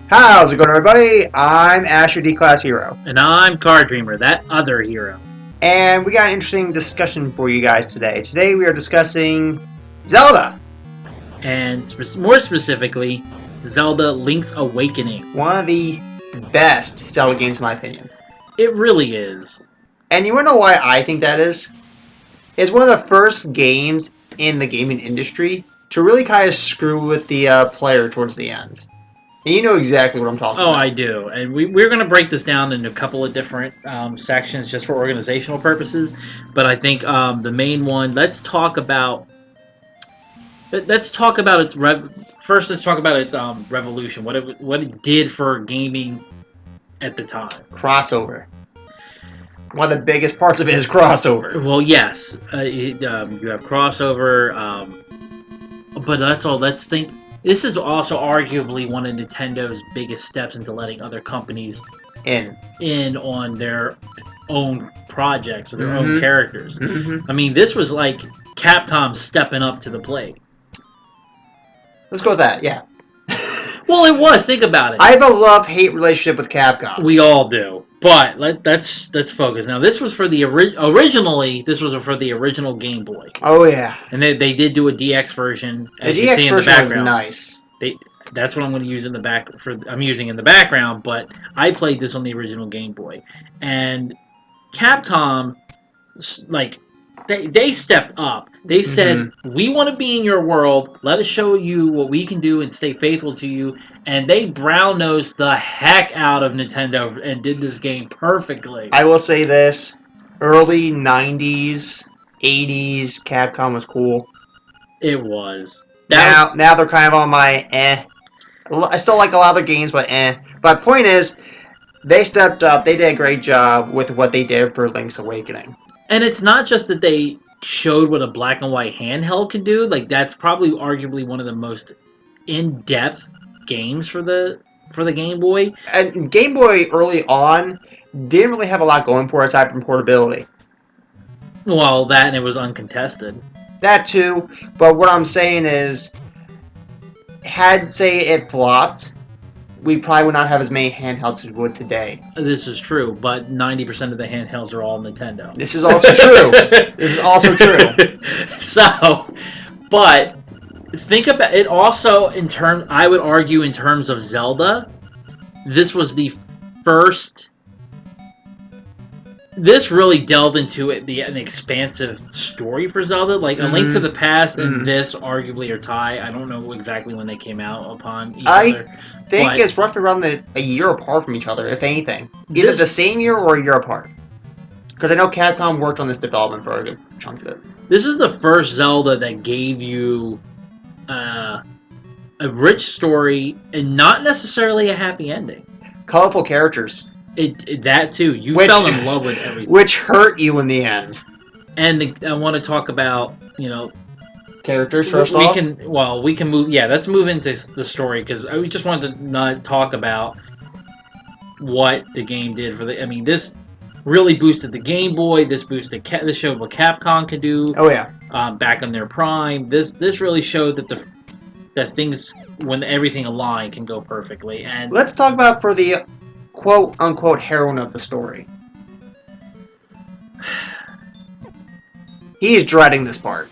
How's it going, everybody? I'm Asher D-Class Hero. And I'm Card Dreamer, that other hero. And we got an interesting discussion for you guys today. Today we are discussing Zelda. And more specifically, Zelda Link's Awakening. One of the best Zelda games, in my opinion. It really is. And you want to know why I think that is? It's one of the first games in the gaming industry to really kind of screw with the player towards the end. And you know exactly what I'm talking about. Oh, I do. And we're going to break this down into a couple of different sections just for organizational purposes. But I think the main one, let's talk about its first. Let's talk about its revolution. What it did for gaming at the time. Crossover. One of the biggest parts of it is crossover. Well, yes, you have crossover, but that's all. Let's think. This is also arguably one of Nintendo's biggest steps into letting other companies in on their own projects or their own characters. I mean, this was like Capcom stepping up to the plate. Let's go with that, yeah. Well, it was. Think about it. I have a love-hate relationship with Capcom. We all do. But let's focus. Now, this was for the originally. This was for the original Game Boy. Oh yeah, and they did do a DX version. As the DX version was nice. That's what I'm going to use in the back. I'm using in the background, but I played this on the original Game Boy, and Capcom, like they stepped up. They said, "We want to be in your world. Let us show you what we can do and stay faithful to you." And they brown-nosed the heck out of Nintendo and did this game perfectly. I will say this. Early 90s, 80s, Capcom was cool. It was. Now they're kind of on my eh. I still like a lot of their games, but eh. But point is, they stepped up. They did a great job with what they did for Link's Awakening. And it's not just that they showed what a black and white handheld could do. Like, that's probably arguably one of the most in-depth games for the Game Boy. And Game Boy early on didn't really have a lot going for it aside from portability. Well, that and it was uncontested. That too, but what I'm saying is, had say it flopped, we probably would not have as many handhelds as we would today. This is true, but 90% of the handhelds are all Nintendo. This is also true. This is also true. So, but think about it also in terms, I would argue in terms of Zelda, this was the first. This really delved into an expansive story for Zelda. Like, A Link to the Past and this arguably are tie. I don't know exactly when they came out upon each other. I think it's roughly around a year apart from each other, if anything. Either the same year or a year apart. Because I know Capcom worked on this development for a good chunk of it. This is the first Zelda that gave you a rich story and not necessarily a happy ending. Colorful characters. That too. You fell in love with everything. Which hurt you in the end. And I want to talk about, characters first off? We can move, let's move into the story, because I just wanted to not talk about what the game did for this really boosted the Game Boy, this showed what Capcom could do. Oh yeah. Back in their prime. This really showed that things, when everything aligned, can go perfectly. And let's talk about for the quote-unquote heroine of the story. He's dreading this part.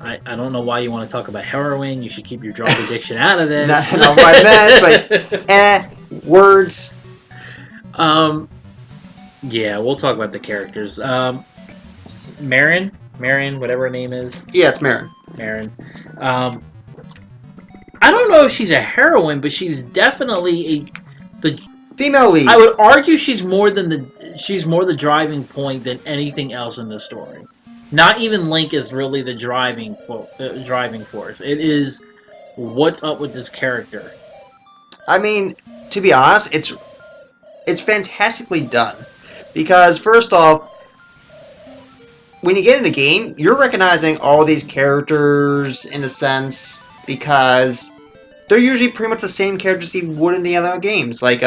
I don't know why you want to talk about heroin. You should keep your drug addiction out of this. That's not what I meant, but words. Yeah, we'll talk about the characters. Marin, whatever her name is. Yeah, it's Marin. I don't know if she's a heroine, but she's definitely the female lead. I would argue she's more the driving point than anything else in the story. Not even Link is really the driving force. It is what's up with this character. I mean, to be honest, it's fantastically done. Because first off, when you get in the game, you're recognizing all these characters in a sense because they're usually pretty much the same characters he would in the other games. Like,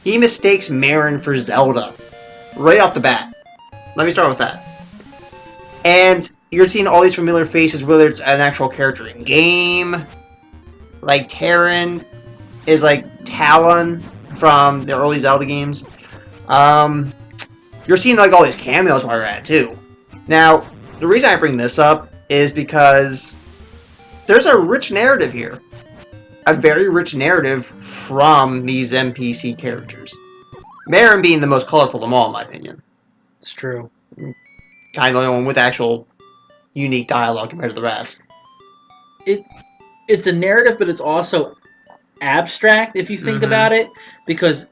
he mistakes Marin for Zelda right off the bat. Let me start with that. And you're seeing all these familiar faces, whether it's an actual character in game, like Terran is like Talon from the early Zelda games. You're seeing like all these cameos while you're at it too. Now, the reason I bring this up is because there's a rich narrative here. A very rich narrative from these NPC characters. Marin being the most colorful of them all, in my opinion. It's true. Kind of the only one with actual unique dialogue compared to the rest. It's a narrative, but it's also abstract if you think about it, because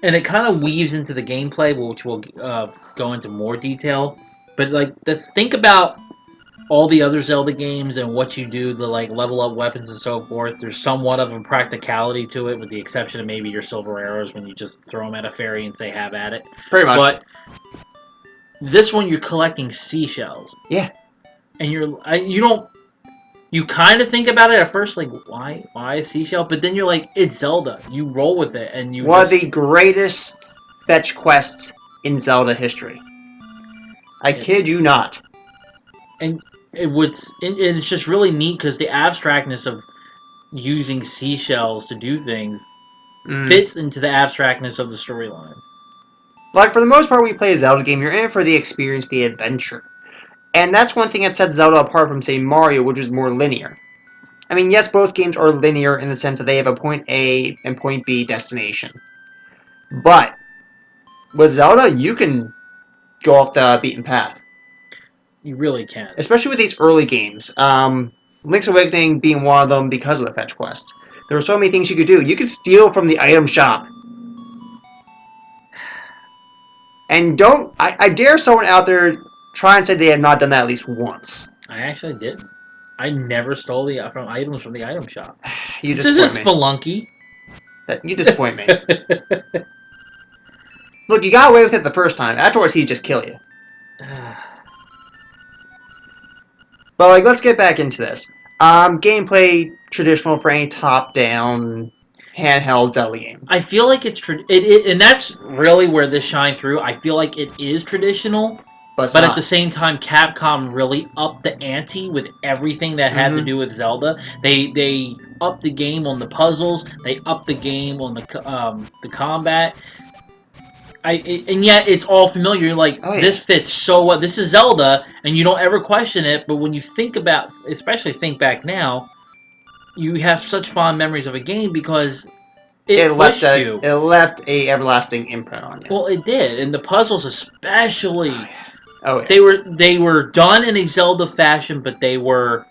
and it kind of weaves into the gameplay, which we'll go into more detail. But like, let's think about all the other Zelda games and what you do to like level up weapons and so forth. There's somewhat of a practicality to it, with the exception of maybe your silver arrows when you just throw them at a fairy and say "have at it." Pretty much. But this one, you're collecting seashells. Yeah. And you kind of think about it at first, like why a seashell? But then you're like, it's Zelda. You roll with it, and one of the greatest fetch quests in Zelda history. I kid you not. And it's just really neat because the abstractness of using seashells to do things fits into the abstractness of the storyline. Like, for the most part, when you play a Zelda game, you're in it for the experience, the adventure. And that's one thing that sets Zelda apart from, say, Mario, which is more linear. I mean, yes, both games are linear in the sense that they have a point A and point B destination. But with Zelda, you can go off the beaten path. You really can. Especially with these early games. Link's Awakening being one of them because of the fetch quests. There were so many things you could do. You could steal from the item shop. And I dare someone out there try and say they have not done that at least once. I actually didn't. I never stole items from the item shop. This isn't Spelunky. You disappoint me. Look, you got away with it the first time. Afterwards, he'd just kill you. But like, let's get back into this. Gameplay traditional for any top-down handheld Zelda game. I feel like and that's really where this shined through. I feel like it is traditional, but at the same time, Capcom really upped the ante with everything that had to do with Zelda. They upped the game on the puzzles. They upped the game on the combat. And yet it's all familiar. You're like, this fits so well. This is Zelda, and you don't ever question it. But when you especially think back now, you have such fond memories of a game because it pushed you. It left a everlasting imprint on you. Well, it did, and the puzzles especially. Oh yeah. They were done in a Zelda fashion, but they were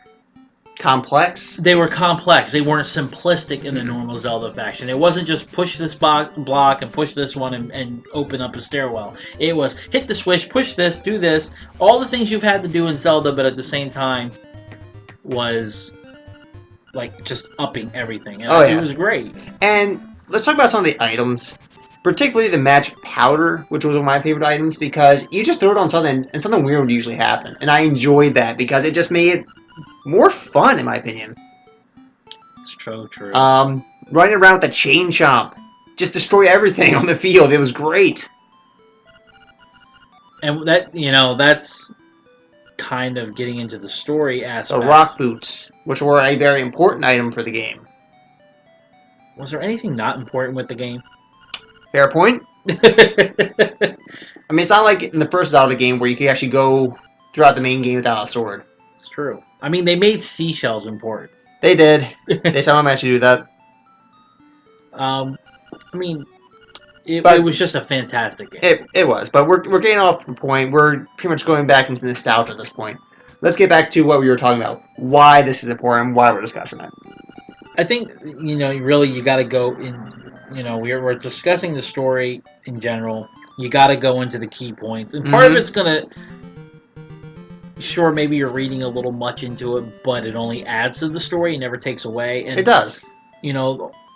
complex. They were complex. They weren't simplistic in the normal Zelda fashion. It wasn't just push this block and push this one and open up a stairwell. It was hit the switch, push this, do this. All the things you've had to do in Zelda, but at the same time was like just upping everything. And it was great. And let's talk about some of the items. Particularly the magic powder, which was one of my favorite items, because you just throw it on something and something weird would usually happen. And I enjoyed that because it just made it more fun, in my opinion. It's true. Running around with the chain chomp. Just destroy everything on the field. It was great. And that's kind of getting into the story aspect. The rock boots, which were a very important item for the game. Was there anything not important with the game? Fair point. I mean, it's not like in the first Zelda game where you could actually go throughout the main game without a sword. It's true. I mean, they made seashells important. They did. They somehow managed to do that. I mean, it was just a fantastic game. It was, but we're getting off the point. We're pretty much going back into nostalgia at this point. Let's get back to what we were talking about. Why this is important, why we're discussing it. I think, really you got to go in, we're discussing the story in general. You got to go into the key points. And part of it's going to, sure, maybe you're reading a little much into it, but it only adds to the story. It never takes away. And, it does.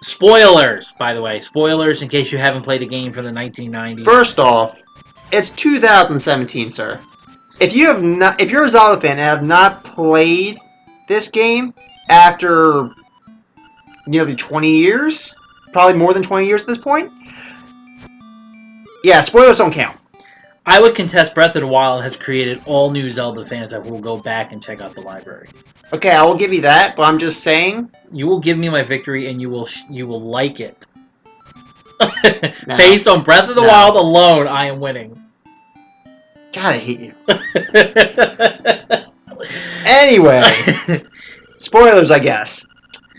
Spoilers, by the way. Spoilers in case you haven't played a game from the 1990s. First off, it's 2017, sir. If you're a Zelda fan and have not played this game after nearly 20 years, probably more than 20 years at this point, yeah, spoilers don't count. I would contest Breath of the Wild has created all new Zelda fans that will go back and check out the library. Okay, I will give you that, but I'm just saying. You will give me my victory, and you will like it. No. Based on Breath of the No. Wild alone, I am winning. God, I hate you. Anyway, spoilers, I guess.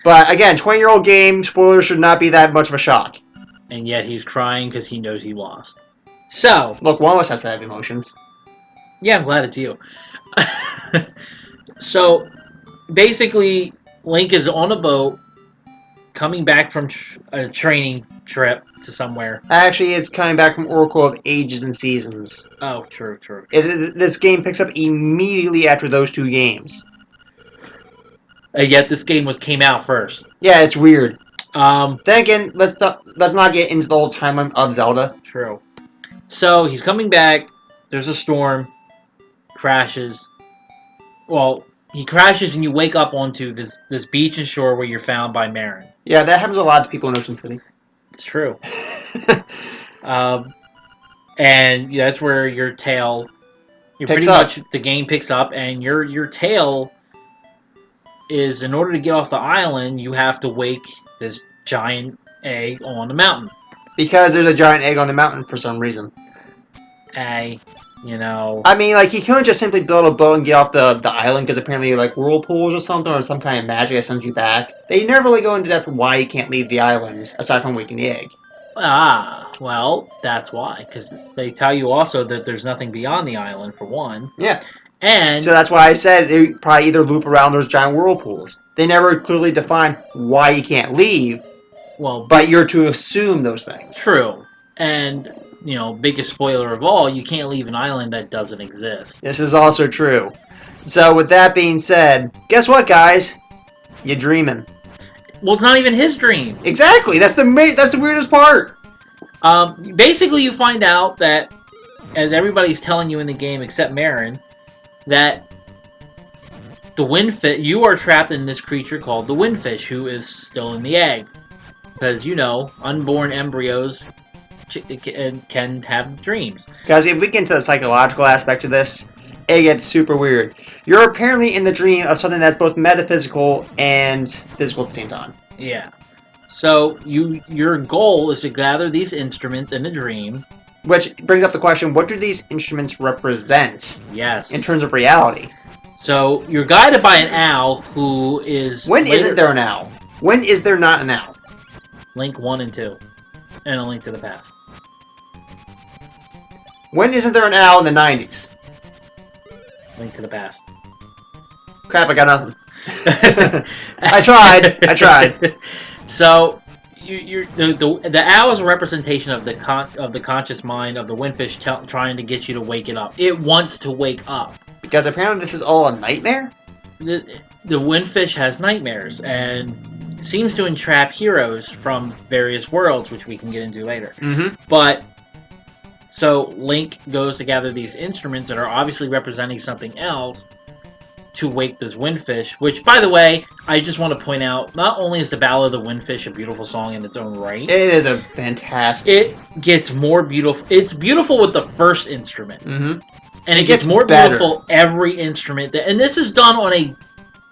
But again, 20-year-old game, spoilers should not be that much of a shock. And yet he's crying because he knows he lost. So, Look, one of us has to have emotions. yeah, I'm glad it's you. So, basically, Link is on a boat, coming back from a training trip to somewhere. Actually, it's coming back from Oracle of Ages and Seasons. Oh, true. This game picks up immediately after those two games. And yet this game came out first. Yeah, it's weird. Then again, let's not get into the whole timeline of Zelda. True. So he's coming back. There's a storm. Crashes. Well, he crashes and you wake up onto this beach and shore where you're found by Marin. Yeah, that happens a lot to people in Ocean City. It's true. And that's where your tail. Picks up. The game picks up, and your tail is, in order to get off the island, you have to wake this giant egg on the mountain. Because there's a giant egg on the mountain for some reason. I mean, like, he couldn't just simply build a boat and get off the island because apparently, like, whirlpools or something, or some kind of magic that sends you back. They never really go into depth why you can't leave the island, aside from waking the egg. Well, that's why. Because they tell you also that there's nothing beyond the island, for one. Yeah. And so that's why I said they probably either loop around those giant whirlpools. They never clearly define why you can't leave, but you're to assume those things. True. And, biggest spoiler of all, you can't leave an island that doesn't exist. This is also true. So with that being said, guess what, guys? You're dreaming. Well, it's not even his dream. Exactly. That's the weirdest part. Basically, you find out that, as everybody's telling you in the game except Marin, that the windfish, you are trapped in this creature called the windfish, who is still in the egg. Because, unborn embryos can have dreams. Guys, if we get into the psychological aspect of this, it gets super weird. You're apparently in the dream of something that's both metaphysical and physical at the same time. Yeah. So your goal is to gather these instruments in the dream. Which brings up the question, what do these instruments represent? Yes. In terms of reality? So you're guided by an owl who is... When isn't there an owl? When is there not an owl? Link 1 and 2. And A Link to the Past. When isn't there an owl in the 90s? Link to the Past. Crap, I got nothing. I tried. So, the owl is a representation of the conscious mind of the windfish trying to get you to wake it up. It wants to wake up. Because apparently this is all a nightmare? The windfish has nightmares and seems to entrap heroes from various worlds, which we can get into later. Mm-hmm. But, so Link goes to gather these instruments that are obviously representing something else to wake this windfish, which, by the way, I just want to point out, not only is the Ballad of the Windfish a beautiful song in its own right, it is a fantastic... It gets more beautiful. It's beautiful with the first instrument. Mm-hmm. And it gets more beautiful every instrument. And this is done on a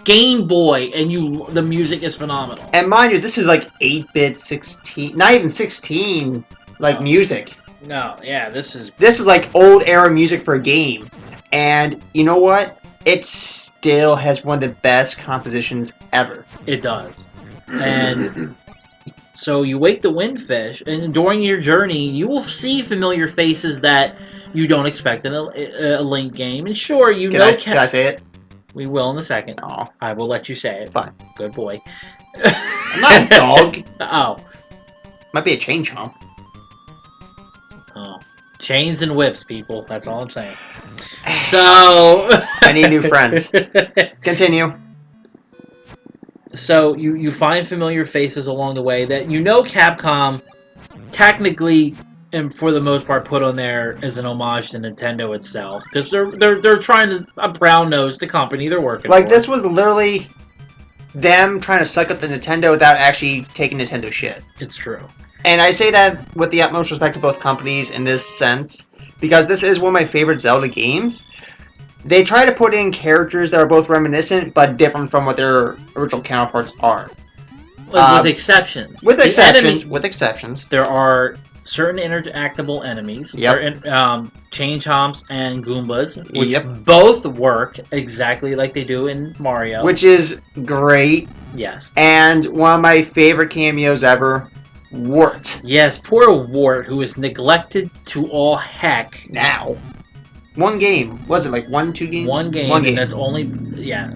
Game Boy, and the music is phenomenal. And mind you, this is like 8-bit, 16... Not even 16, music. No, yeah, this is like old era music for a game. And you know what? It still has one of the best compositions ever. It does. And so you wake the windfish, and during your journey, you will see familiar faces that you don't expect in a Link game. And sure, Can I say it? We will in a second. Aw. I will let you say it. Fine. Good boy. I'm not a dog. Oh. Might be a chain chomp. Oh. Chains and whips, people. That's all I'm saying. So... I need new friends. Continue. So you find familiar faces along the way that Capcom technically and for the most part put on there as an homage to Nintendo itself, because they're trying to brown-nose the company they're working for. This was literally them trying to suck up the Nintendo without actually taking Nintendo shit. It's true. And I say that with the utmost respect to both companies in this sense, because this is one of my favorite Zelda games. They try to put in characters that are both reminiscent but different from what their original counterparts are. With exceptions. With The exceptions. enemy- With exceptions. There are certain interactable enemies. Yep. Chain Chomps and Goombas, which Yep. both work exactly like they do in Mario. Which is great. Yes. And one of my favorite cameos ever, Wart. Yes, poor Wart, who is neglected to all heck. Now. One game. Was it like 2 games? One game, One game. and that's only... Yeah,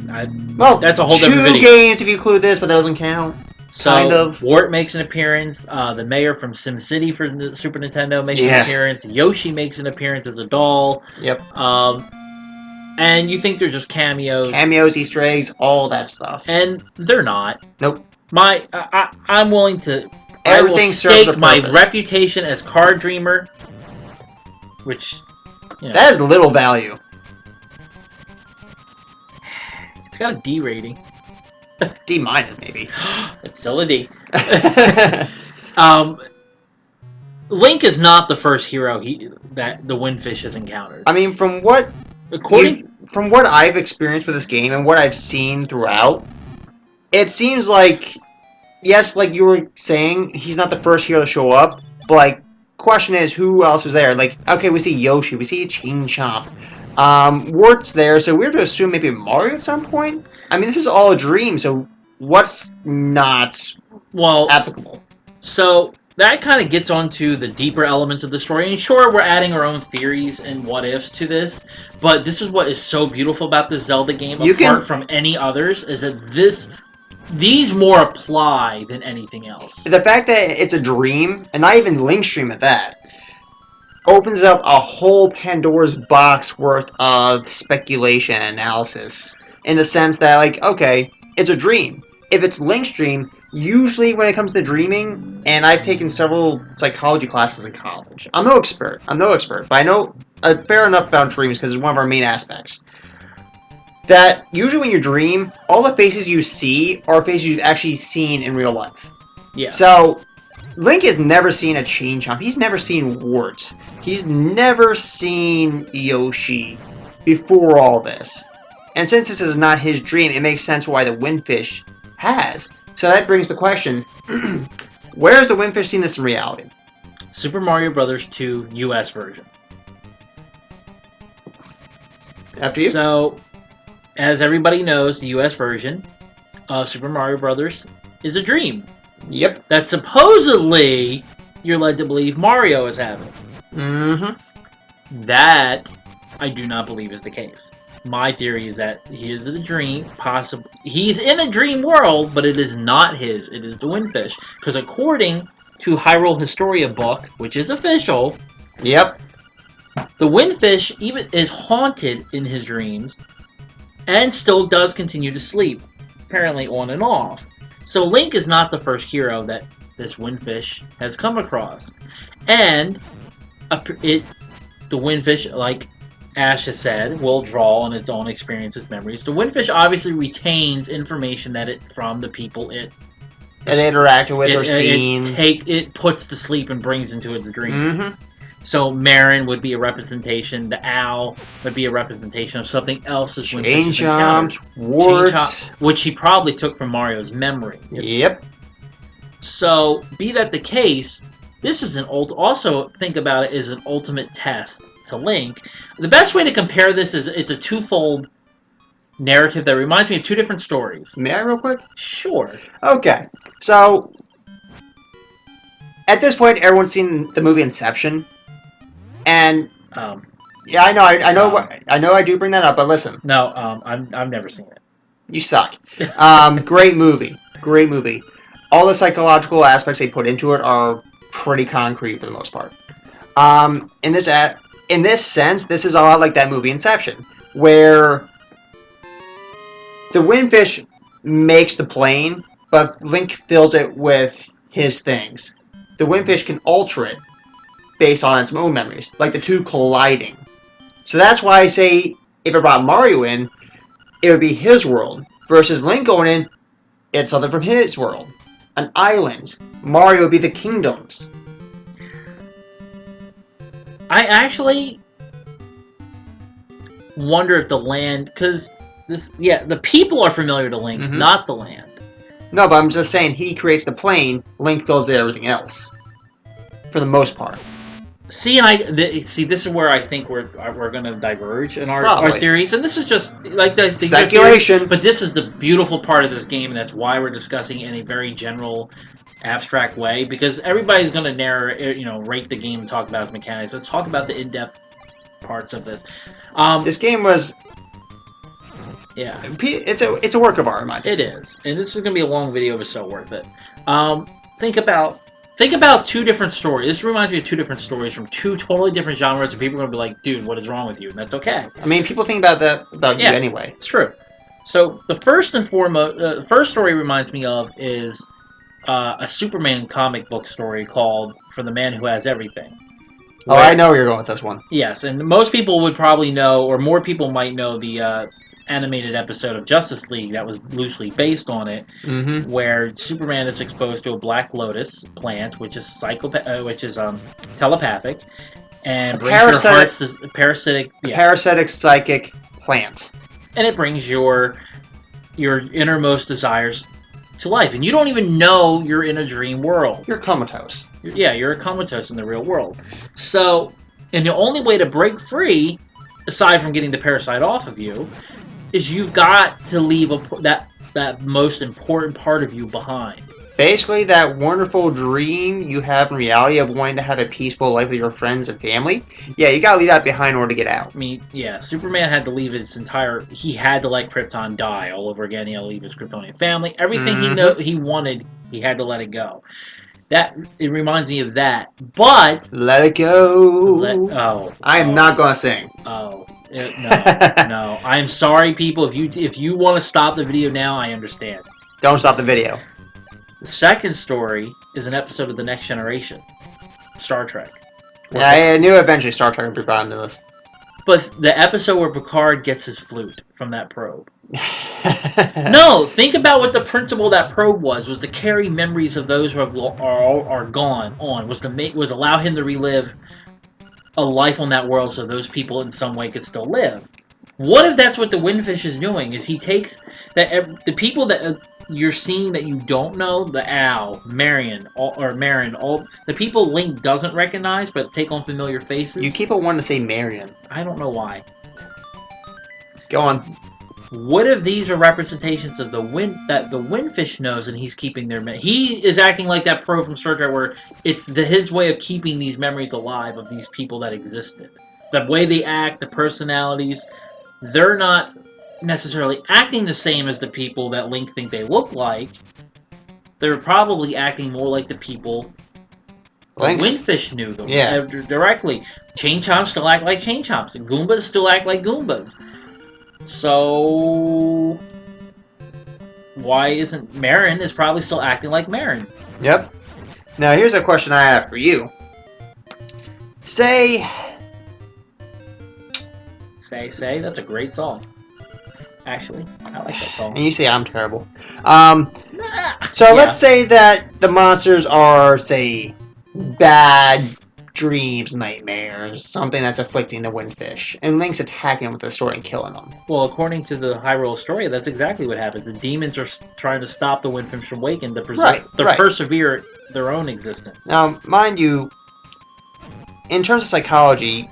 well, that's a whole different 2 video. games if you include this, but that doesn't count. So, kind of. Wart makes an appearance. The mayor from SimCity for the Super Nintendo makes an appearance. Yoshi makes an appearance as a doll. Yep. And you think they're just cameos. Cameos, Easter eggs, all that stuff. And they're not. Nope. I'm willing to... Everything I will serves a stake my purpose. reputation as card dreamer, which, you know, That is little value. it's got a D rating. D- maybe. It's still a D. Link is not the first hero that the Windfish has encountered. I mean, from what I've experienced with this game and what I've seen throughout, it seems like, yes, like you were saying, he's not the first hero to show up, but like, question is, who else is there? Like, okay, we see Yoshi, we see Chain Chomp, Wart's there, so we're to assume maybe Mario at some point? I mean, this is all a dream, so what's not applicable? So that kind of gets onto the deeper elements of the story. And sure, we're adding our own theories and what-ifs to this, but this is what is so beautiful about this Zelda game, apart from any others, is that these more apply than anything else. The fact that it's a dream, and not even Link's dream at that, opens up a whole Pandora's box worth of speculation and analysis. In the sense that, like, okay, it's a dream. If it's Link's dream, usually when it comes to dreaming, and I've taken several psychology classes in college. I'm no expert, but I know a fair enough about dreams because it's one of our main aspects. That usually when you dream, all the faces you see are faces you've actually seen in real life. Yeah. So, Link has never seen a Chain Chomp. He's never seen Wart. He's never seen Yoshi before all this. And since this is not his dream, it makes sense why the Windfish has. So that brings the question, where has the Windfish seen this in reality? Super Mario Bros. 2 US version. After you? So, as everybody knows, the US version of Super Mario Bros. Is a dream. Yep. That supposedly you're led to believe Mario is having. Mm-hmm. That I do not believe is the case. My theory is that he is in a dream, possibly. He's in a dream world, but it is not his. It is the Windfish. Because according to Hyrule Historia book, which is official, yep, the Windfish even is haunted in his dreams and still does continue to sleep, apparently on and off. So Link is not the first hero that this Windfish has come across. And the Windfish, like Ash has said, will draw on its own experiences, memories. The Windfish obviously retains information from the people it interacted with or seen. It puts to sleep and brings into its dream. Mm-hmm. So Marin would be a representation. The owl would be a representation of something else this Windfish has encountered. Wart, which he probably took from Mario's memory. Yep. So, be that the case, this is also think about it as an ultimate test to Link. The best way to compare this is it's a twofold narrative that reminds me of two different stories. May I real quick? Sure. Okay. So, at this point, everyone's seen the movie Inception. And yeah, I know I do bring that up, but listen. No, I've never seen it. You suck. Great movie. Great movie. All the psychological aspects they put into it are pretty concrete for the most part. In this sense, this is a lot like that movie Inception, where the Windfish makes the plane, but Link fills it with his things. The Windfish can alter it based on its own memories, like the two colliding. So that's why I say, if it brought Mario in, it would be his world, versus Link going in, it's something from his world. An island. Mario would be the kingdoms. I actually wonder if the land, because the people are familiar to Link, not the land. No, but I'm just saying he creates the plane, Link fills in everything else. For the most part. See, and this is where I think we're going to diverge in our theories, and this is just like these speculation. Theories, but this is the beautiful part of this game, and that's why we're discussing it in a very general, abstract way, because everybody's going to rate the game and talk about its mechanics. Let's talk about the in-depth parts of this. This game was. Yeah, it's a work of art, in my opinion. It is, and this is going to be a long video, but so worth it. Think about two different stories. This reminds me of two different stories from two totally different genres, and people are going to be like, dude, what is wrong with you? And that's okay. I mean, people think about that about you anyway. It's true. So the first and foremost, the first story reminds me of is a Superman comic book story called For the Man Who Has Everything. Oh, I know where you're going with this one. Yes, and most people would probably know, or more people might know, the animated episode of Justice League that was loosely based on it, where Superman is exposed to a Black Lotus plant, which is telepathic, and brings your heart's parasitic psychic plant, and it brings your innermost desires to life, and you don't even know you're in a dream world. You're comatose. You're comatose in the real world. So, and the only way to break free, aside from getting the parasite off of you, is you've got to leave that most important part of you behind. Basically, that wonderful dream you have in reality of wanting to have a peaceful life with your friends and family, you gotta leave that behind in order to get out. I mean, Superman had to leave he had to let Krypton die all over again. He had to leave his Kryptonian family. Everything he wanted, he had to let it go. It reminds me of that, but... Let it go. I am not gonna sing. No. I'm sorry, people. If you want to stop the video now, I understand. Don't stop the video. The second story is an episode of The Next Generation, Star Trek. Yeah, I knew eventually Star Trek would be brought into this. But the episode where Picard gets his flute from that probe. No, think about what the principle of that probe was to carry memories of those who are gone on, was allow him to relive a life on that world so those people in some way could still live. What if that's what the Windfish is doing? Is he takes the people that you're seeing that you don't know, the Al, Marion, the people Link doesn't recognize but take on familiar faces. You keep on wanting to say Marion. I don't know why. Go on. What if these are representations of the Windfish knows, and he's keeping their he is acting like that pro from Star Trek, where it's his way of keeping these memories alive of these people that existed. The way they act, the personalities, they're not necessarily acting the same as the people that Link think they look like. They're probably acting more like the people the Windfish knew them directly. Chain Chomps still act like Chain Chomps, and Goombas still act like Goombas. So why isn't Marin is probably still acting like Marin? Yep. Now here's a question I have for you. Say, that's a great song. Actually, I like that song. And you say I'm terrible. Let's say that the monsters are, say, bad dreams, nightmares, something that's afflicting the Windfish, and Link's attacking them with a sword and killing them. Well, according to the Hyrule story, that's exactly what happens. The demons are trying to stop the Windfish from waking, to persevere their own existence. Now, mind you, in terms of psychology,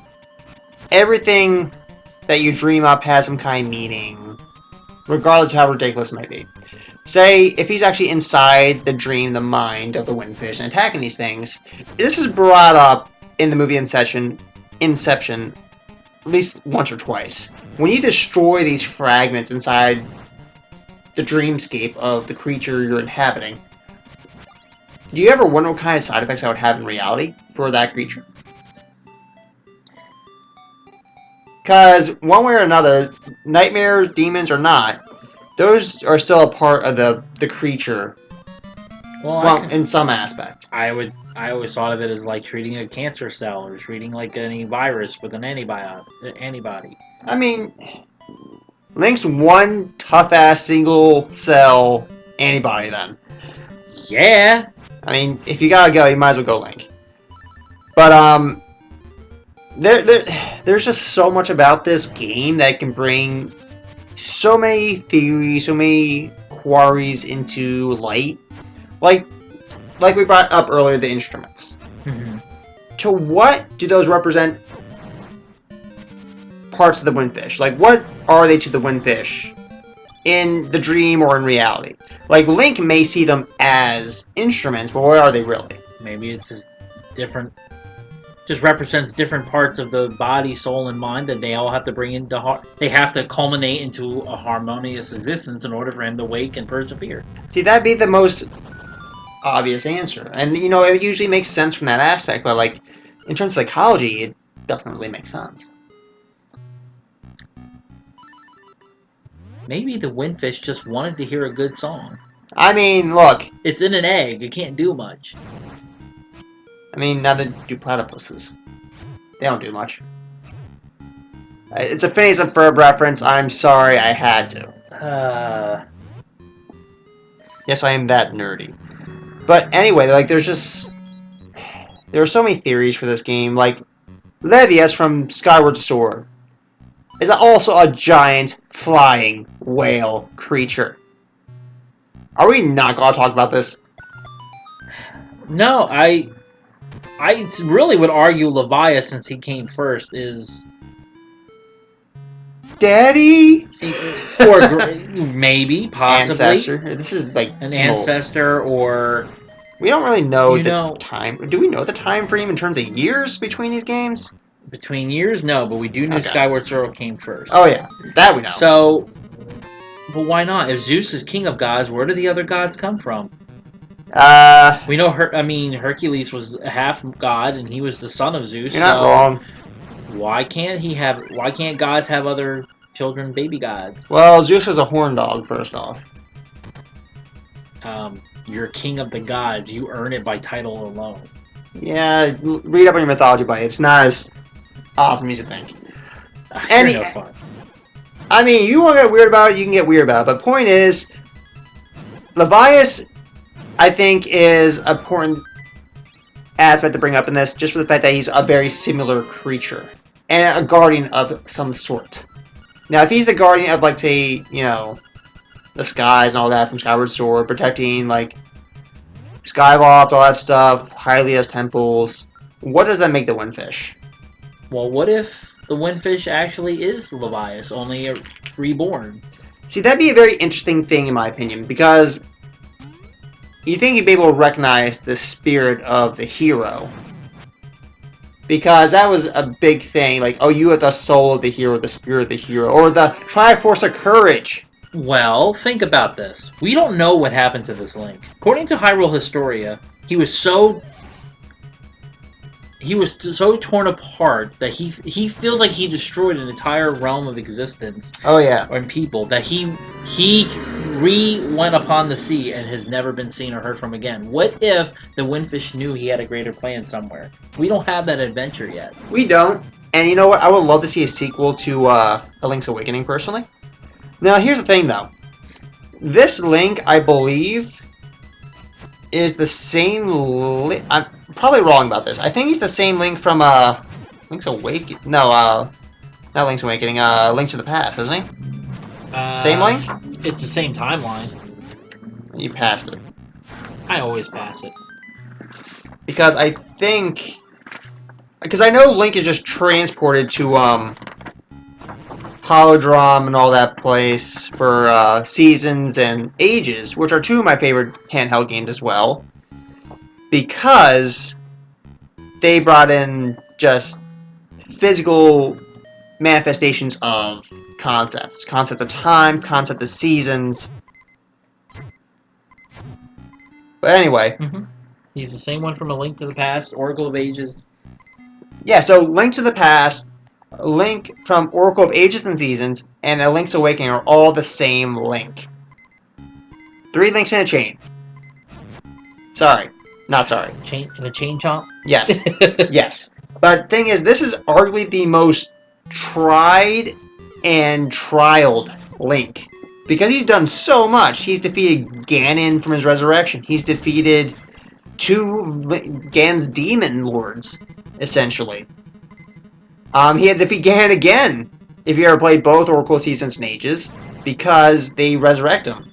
everything that you dream up has some kind of meaning, regardless of how ridiculous it might be. Say, if he's actually inside the dream, the mind of the Windfish, and attacking these things, this is brought up in the movie Inception at least once or twice. When you destroy these fragments inside the dreamscape of the creature you're inhabiting, do you ever wonder what kind of side effects that would have in reality for that creature? Because one way or another, nightmares, demons or not, those are still a part of the creature. Well, in some aspect. I always thought of it as like treating a cancer cell or treating like any virus with an antibody. I mean, Link's one tough-ass single-cell antibody then. Yeah. I mean, if you gotta go, you might as well go Link. But, there's just so much about this game that can bring so many theories, so many quarries into light. Like we brought up earlier, the instruments. Mm-hmm. To what do those represent parts of the Windfish? Like, what are they to the Windfish in the dream or in reality? Like, Link may see them as instruments, but what are they really? Maybe it's just different. Just represents different parts of the body, soul, and mind that they all have to bring into they have to culminate into a harmonious existence in order for him to wake and persevere. See, that'd be the most obvious answer, and it usually makes sense from that aspect. But like, in terms of psychology, it doesn't really make sense. Maybe the Windfish just wanted to hear a good song. I mean, look. It's in an egg. It can't do much. I mean, neither do platypuses. They don't do much. It's a Phineas and Ferb reference. I'm sorry, I had to. Yes, I am that nerdy. But anyway, like, there are so many theories for this game. Like, Levias from Skyward Sword is also a giant flying whale creature. Are we not going to talk about this? No, I really would argue Levias, since he came first, is Daddy? Or maybe, possibly. Ancestor. This is like an ancestor, or... We don't really know the time. Do we know the time frame in terms of years between these games? Between years? No, but we do know Skyward Sword came first. Oh, yeah. That we know. So, but why not? If Zeus is king of gods, where do the other gods come from? We know, Hercules was a half god, and he was the son of Zeus. You're not wrong. Why can't gods have other children, baby gods? Well, Zeus was a horn dog, first off. You're king of the gods. You earn it by title alone. Yeah, read up on your mythology bite. It's not as awesome as you think. You're no fun. I mean, you want to get weird about it, you can get weird about it. But point is, Levias, I think, is an important aspect to bring up in this, just for the fact that he's a very similar creature. And a guardian of some sort. Now, if he's the guardian of, like, say, the skies and all that from Skyward Sword, protecting, like, Skyloft, all that stuff, Hylia's temples, what does that make the Windfish? Well, what if the Windfish actually is Levias, only a reborn? See, that'd be a very interesting thing, in my opinion, because you think you'd be able to recognize the spirit of the hero. Because that was a big thing, like, oh, you have the soul of the hero, the spirit of the hero, or the Triforce of Courage. Well, think about this. We don't know what happened to this Link. According to Hyrule Historia, he was so torn apart that he feels like he destroyed an entire realm of existence. Oh yeah, and people that he went upon the sea and has never been seen or heard from again. What if the Windfish knew he had a greater plan somewhere? We don't have that adventure yet. We don't. And you know what? I would love to see a sequel to A Link's Awakening, personally. Now, here's the thing, though. This Link, I believe, is the same Link. I'm probably wrong about this. I think he's the same Link from Link's Awakening. No, not Link's Awakening. Link to the Past, isn't he? Same Link? It's the same timeline. You passed it. I always pass it. Because I think... Because I know Link is just transported to, Holodrum and all that place for Seasons and Ages, which are two of my favorite handheld games as well, because they brought in just physical manifestations of concepts. Concept of time, concept of seasons. But anyway. Mm-hmm. He's the same one from A Link to the Past, Oracle of Ages. Yeah, so Link to the Past, A Link from Oracle of Ages and Seasons, and A Link's Awakening are all the same Link. 3 links in a chain. Sorry. Not sorry. In a chain chomp? Yes. Yes. But the thing is, this is arguably the most tried and trialed Link. Because he's done so much. He's defeated Ganon from his resurrection. He's defeated 2 Ganon's demon lords, essentially. He had to defeat Ganon again, if you ever played both Oracle Seasons and Ages, because they resurrect him.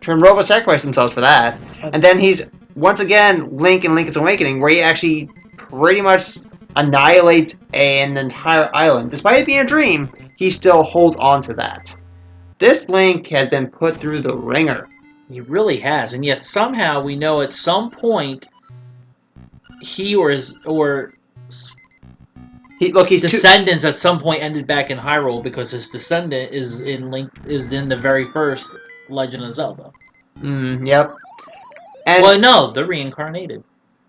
Trimrova sacrificed themselves for that. And then he's, once again, Link in Link's Awakening, where he actually pretty much annihilates an entire island. Despite it being a dream, he still holds on to that. This Link has been put through the ringer. He really has, and yet somehow we know at some point he or his He's descendants at some point ended back in Hyrule because his descendant is in the very first Legend of Zelda. Yep. And, well, no, they're reincarnated.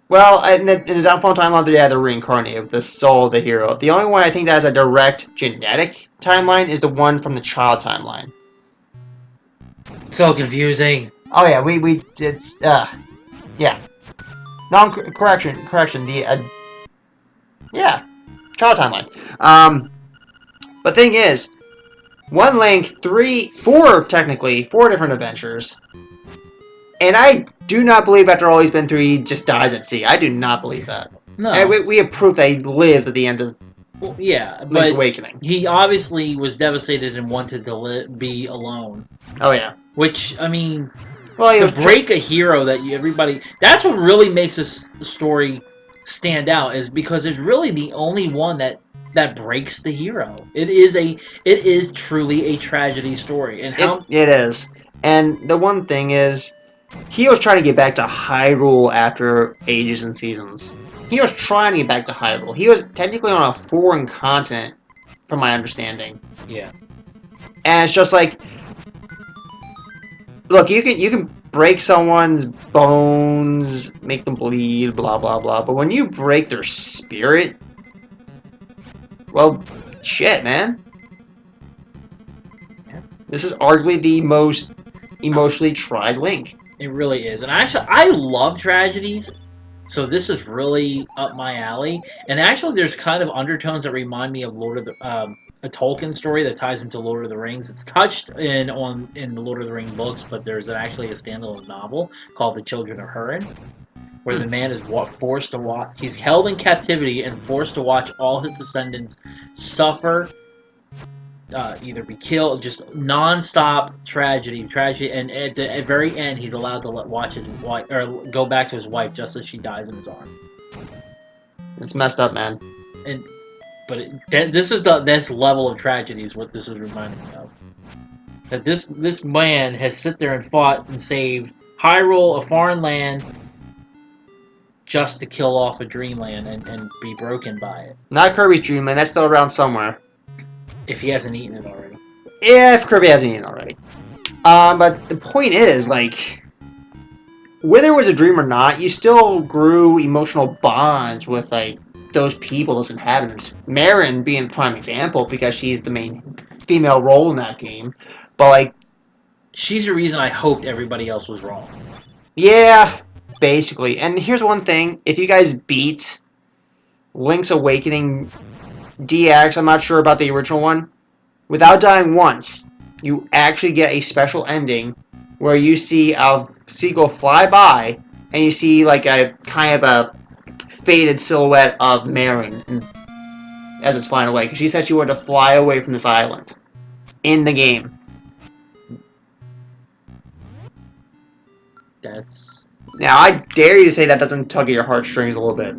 Well, in the Downfall timeline, they're reincarnated with the soul of the hero. The only one I think that has a direct genetic timeline is the one from the child timeline. So confusing. Oh yeah, yeah. No, correction. Yeah, child timeline. But thing is, one Link, four different adventures, and I do not believe after all he's been through, he just dies at sea. I do not believe that. No, and we have proof that he lives at the end of Link's Awakening. He obviously was devastated and wanted to be alone. Oh yeah. Which, I mean, well, to break a hero that everybody... That's what really makes this story stand out, is because it's really the only one that breaks the hero. It is truly a tragedy story. And how... It is. And the one thing is, he was trying to get back to Hyrule after Ages and Seasons. He was trying to get back to Hyrule. He was technically on a foreign continent, from my understanding. Yeah. And it's just like... Look, you can break someone's bones, make them bleed, blah, blah, blah. But when you break their spirit... Well, shit, man. Yeah. This is arguably the most emotionally tried Link. It really is. And actually, I love tragedies, so this is really up my alley. And actually, there's kind of undertones that remind me of a Tolkien story that ties into Lord of the Rings. It's touched in the Lord of the Rings books, but there's actually a standalone novel called The Children of Hurin, where the man is forced to watch. He's held in captivity and forced to watch all his descendants suffer, either be killed, just non-stop tragedy, and at the very end, he's allowed to watch his wife, or go back to his wife just as she dies in his arms. It's messed up, man. This level of tragedy is what this is reminding me of. That this man has sit there and fought and saved Hyrule, a foreign land, just to kill off a dreamland and be broken by it. Not Kirby's Dreamland, that's still around somewhere. If he hasn't eaten it already. Yeah, if Kirby hasn't eaten it already. But the point is, like, whether it was a dream or not, you still grew emotional bonds with, like, those people, those inhabitants. Marin being the prime example, because she's the main female role in that game. But, like... She's the reason I hoped everybody else was wrong. Yeah, basically. And here's one thing. If you guys beat Link's Awakening DX, I'm not sure about the original one, without dying once, you actually get a special ending where you see a seagull fly by, and you see, like, a kind of a faded silhouette of Marin as it's flying away. Because she said she wanted to fly away from this island in the game. That's... Now, I dare you to say that doesn't tug at your heartstrings a little bit.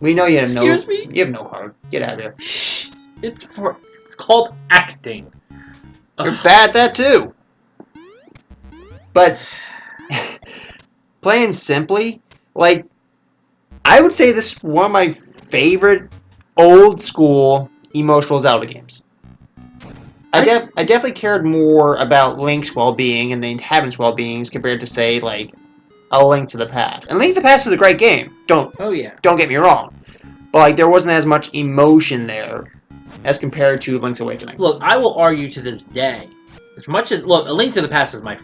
We know you have Excuse me? You have no heart. Get out of here. Shh. It's called acting. You're bad at that too. But plain simply, like, I would say this is one of my favorite old school emotional Zelda games. I definitely cared more about Link's well-being and the inhabitants' well-beings compared to, say, like, A Link to the Past. And Link to the Past is a great game. Don't get me wrong. But, like, there wasn't as much emotion there as compared to Link's Awakening. Look, I will argue to this day, as much as... Look, A Link to the Past is my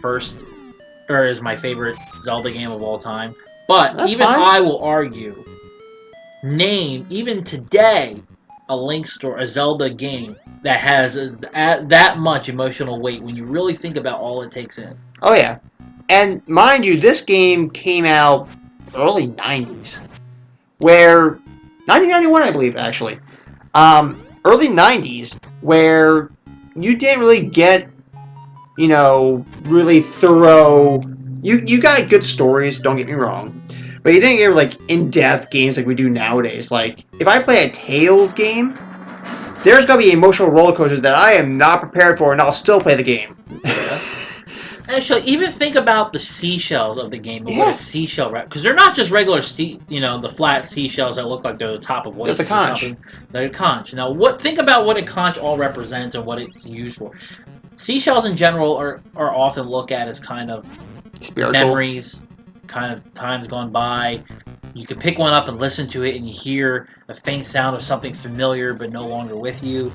favorite Zelda game of all time. But That's even fine. I will argue, even today, a Zelda game that has that much emotional weight when you really think about all it takes in. Oh, yeah. And mind you, this game came out early 90s, where 1991, I believe, actually. Early 90s, where you didn't really get, really thorough. You got good stories, don't get me wrong, but you didn't get like in-depth games like we do nowadays. Like if I play a Tales game, there's gonna be emotional roller coasters that I am not prepared for, and I'll still play the game. Yeah. Actually, even think about the seashells of the game and what Yeah. a seashell because they're not just regular the flat seashells that look like they're the top of There's oysters a or conch. something. They're a conch. Now, think about what a conch all represents and what it's used for. Seashells in general are often looked at as kind of Spiritual. memories, kind of times gone by. You can pick one up and listen to it, and you hear a faint sound of something familiar but no longer with you.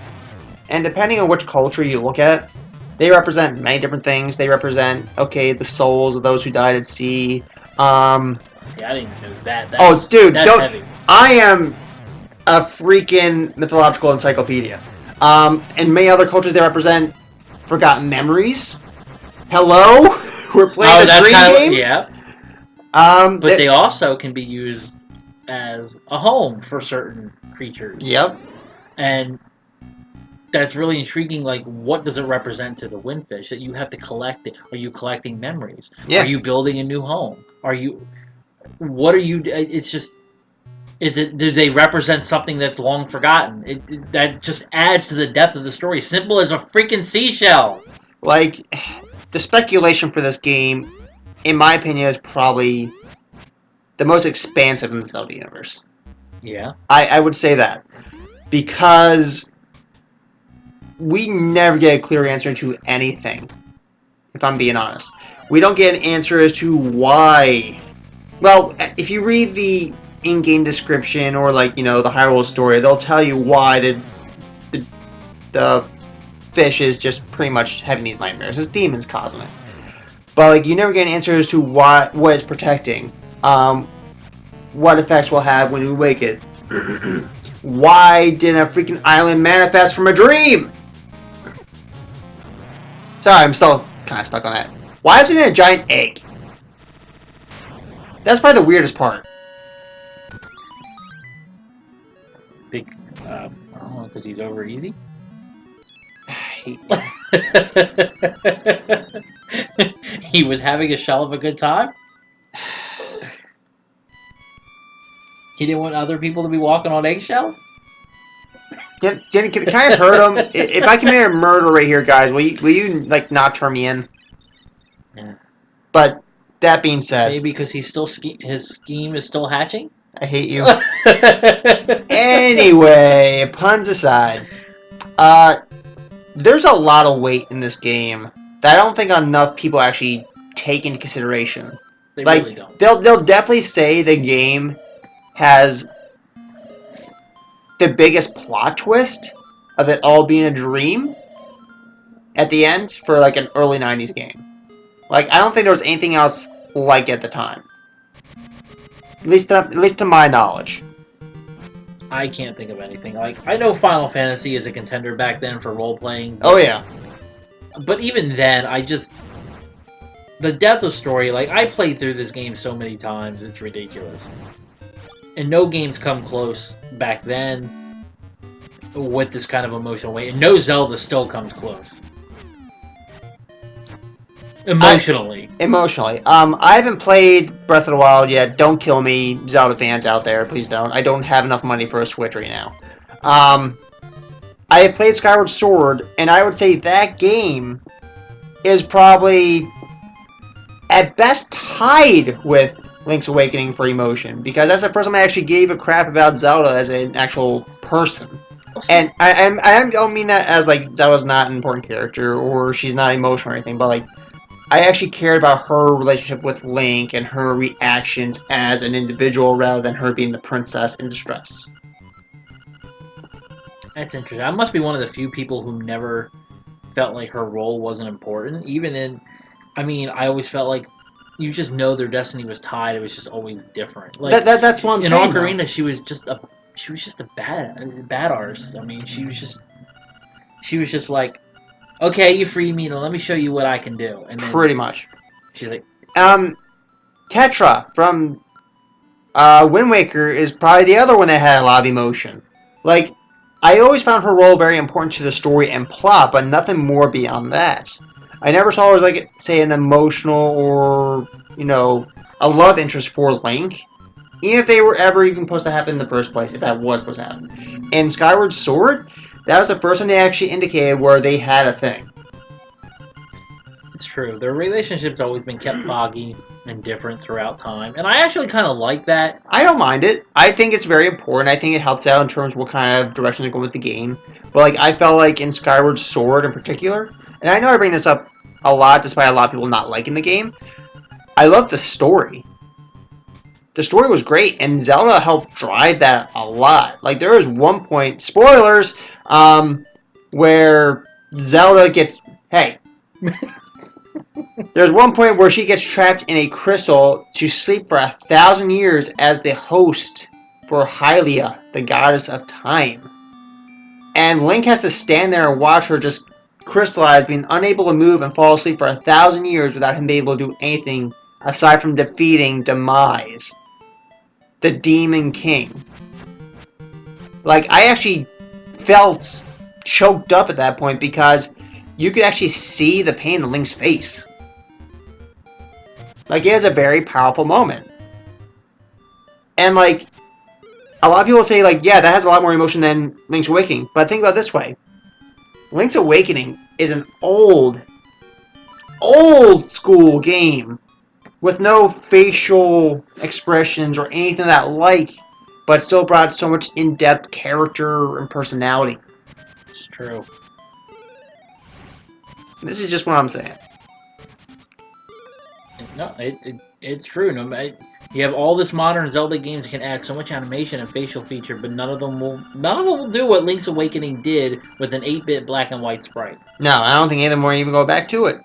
And depending on which culture you look at, they represent many different things. They represent, the souls of those who died at sea. See, I didn't even know that. That's, Dude, that's don't. heavy. I am a freaking mythological encyclopedia. In many other cultures, they represent forgotten memories. Hello, we're playing a dream game. Yeah. But they also can be used as a home for certain creatures. Yep. And that's really intriguing. Like, what does it represent to the windfish that you have to collect it? Are you collecting memories? Yeah. Are you building a new home? What are you? It's just. Do they represent something that's long forgotten? That just adds to the depth of the story. Simple as a freaking seashell. Like, the speculation for this game, in my opinion, is probably the most expansive in the Zelda universe. Yeah. I would say that. Because we never get a clear answer to anything, if I'm being honest. We don't get an answer as to why. Well, if you read the in-game description or, the Hyrule story, they'll tell you why the fish is just pretty much having these nightmares. It's demons causing it. But, you never get an answer as to what it's protecting. What effects will have when we wake it. Why didn't a freaking island manifest from a dream? Sorry, I'm still kind of stuck on that. Why is it in a giant egg? That's probably the weirdest part. I don't know, because he's over easy. I hate He was having a shell of a good time. He didn't want other people to be walking on eggshells. Can I hurt him? If I commit a murder right here, guys, will you not turn me in? Yeah. But that being said, Maybe because he's still his scheme is still hatching. I hate you. Anyway, puns aside, there's a lot of weight in this game that I don't think enough people actually take into consideration. They really don't. They'll definitely say the game has the biggest plot twist of it all being a dream at the end for an early 90s game. I don't think there was anything else like it at the time. At least to my knowledge. I can't think of anything. I know Final Fantasy is a contender back then for role playing. Oh yeah. But even then, the depth of story, I played through this game so many times, it's ridiculous. And no games come close back then with this kind of emotional weight. And no Zelda still comes close. Emotionally. I haven't played Breath of the Wild yet. Don't kill me, Zelda fans out there. Please don't. I don't have enough money for a Switch right now. I have played Skyward Sword, and I would say that game is probably at best tied with Link's Awakening for emotion, because that's the first time I actually gave a crap about Zelda as an actual person. And I don't mean that as Zelda's not an important character or she's not emotional or anything, but I actually cared about her relationship with Link and her reactions as an individual rather than her being the princess in distress. That's interesting. I must be one of the few people who never felt like her role wasn't important. I always felt like you just know their destiny was tied. It was just always different. That's what I'm saying. In Ocarina, she was just a bad artist. She was just like, okay, you free me, now let me show you what I can do. And then pretty much. she's like, Tetra from Wind Waker is probably the other one that had a lot of emotion. Like, I always found her role very important to the story and plot, but nothing more beyond that. I never saw her as, like, say, an emotional or, a love interest for Link. Even if they were ever even supposed to happen in the first place, if that was supposed to happen. In Skyward Sword, that was the first time they actually indicated where they had a thing. It's true. Their relationship's always been kept foggy and different throughout time, and I actually kind of like that. I don't mind it. I think it's very important. I think it helps out in terms of what kind of direction to go with the game. But like, I felt like in Skyward Sword in particular, and I know I bring this up a lot, despite a lot of people not liking the game. I love the story. The story was great, and Zelda helped drive that a lot. Like, there was one point, spoilers, where Zelda gets, hey, there's one point where she gets trapped in a crystal to sleep for 1,000 years as the host for Hylia, the goddess of time. And Link has to stand there and watch her just crystallize, being unable to move and fall asleep for 1,000 years without him being able to do anything aside from defeating Demise, the Demon King. Like, I actually felt choked up at that point because you could actually see the pain in Link's face. Like, it is a very powerful moment. And, like, a lot of people say, like, yeah, that has a lot more emotion than Link's Awakening. But think about it this way. Link's Awakening is an old school game with no facial expressions or anything of that like, but still brought so much in-depth character and personality. It's true. This is just what I'm saying. No, it's true. No, you have all this modern Zelda games that can add so much animation and facial feature, but none of them will do what Link's Awakening did with an 8-bit black and white sprite. No, I don't think any of them will even go back to it.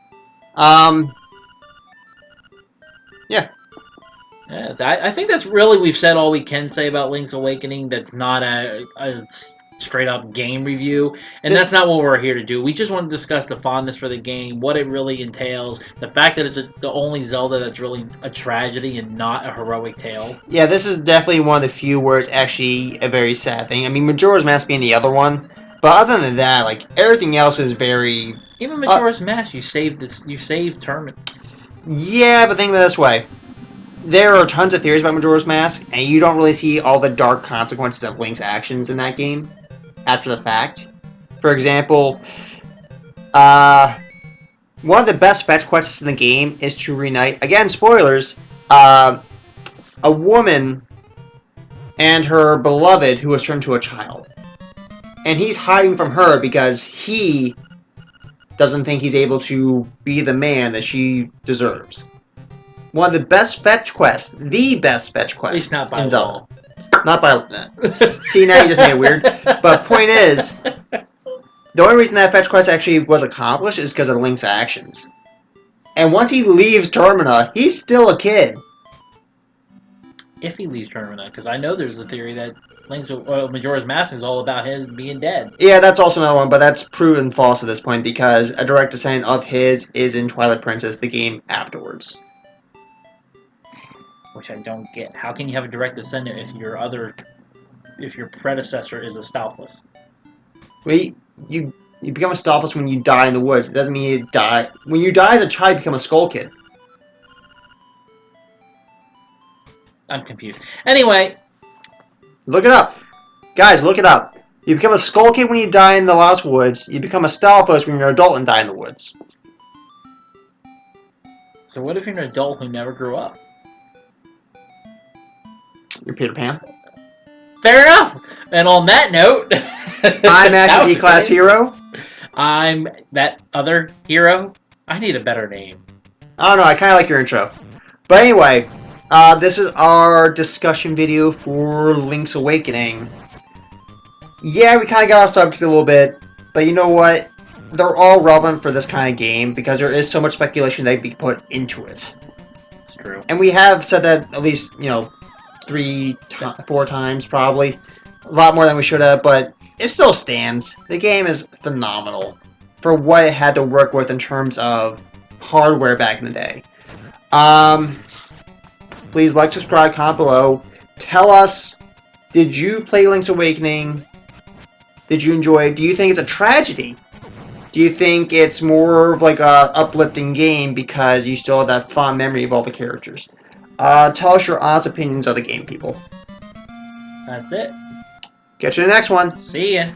Yeah. Yeah, I think that's really, we've said all we can say about Link's Awakening. That's not a straight up game review, and that's not what we're here to do. We just want to discuss the fondness for the game, what it really entails, the fact that it's the only Zelda that's really a tragedy and not a heroic tale. Yeah, this is definitely one of the few where it's actually a very sad thing. I mean, Majora's Mask being the other one, but other than that, like, everything else is very... Even Majora's Mask, you saved Tournament. Yeah, but think of it this way. There are tons of theories about Majora's Mask, and you don't really see all the dark consequences of Link's actions in that game after the fact. For example, one of the best fetch quests in the game is to reunite, again, spoilers, a woman and her beloved who was turned to a child. And he's hiding from her because he doesn't think he's able to be the man that she deserves. One of the best fetch quests, the best fetch quest. At least not by in Zelda. Not by... See, now you just made it weird. But point is, the only reason that fetch quest actually was accomplished is because of Link's actions. And once he leaves Termina, he's still a kid. If he leaves Termina, because I know there's a theory that Majora's Mask is all about him being dead. Yeah, that's also another one, but that's proven false at this point because a direct descendant of his is in Twilight Princess, the game afterwards. Which I don't get. How can you have a direct descendant if your predecessor is a Stalfos? Well, you become a Stalfos when you die in the woods. It doesn't mean you die. When you die as a child, you become a Skull Kid. I'm confused. Anyway. Look it up. Guys, look it up. You become a Skull Kid when you die in the Lost Woods. You become a Stalfos when you're an adult and die in the woods. So what if you're an adult who never grew up? You're Peter Pan. Fair enough. And on that note, I'm Master D-Class Hero. I'm that other hero. I need a better name. I don't know. I kind of like your intro. But anyway, this is our discussion video for Link's Awakening. Yeah, we kind of got off subject a little bit, but you know what? They're all relevant for this kind of game because there is so much speculation that can be put into it. It's true. And we have said that at least, 4 times probably. A lot more than we should have, but it still stands. The game is phenomenal for what it had to work with in terms of hardware back in the day. Please like, subscribe, comment below. Tell us, did you play Link's Awakening? Did you enjoy it? Do you think it's a tragedy? Do you think it's more of like a uplifting game because you still have that fond memory of all the characters? Tell us your honest opinions of the game, people. That's it. Catch you in the next one. See ya.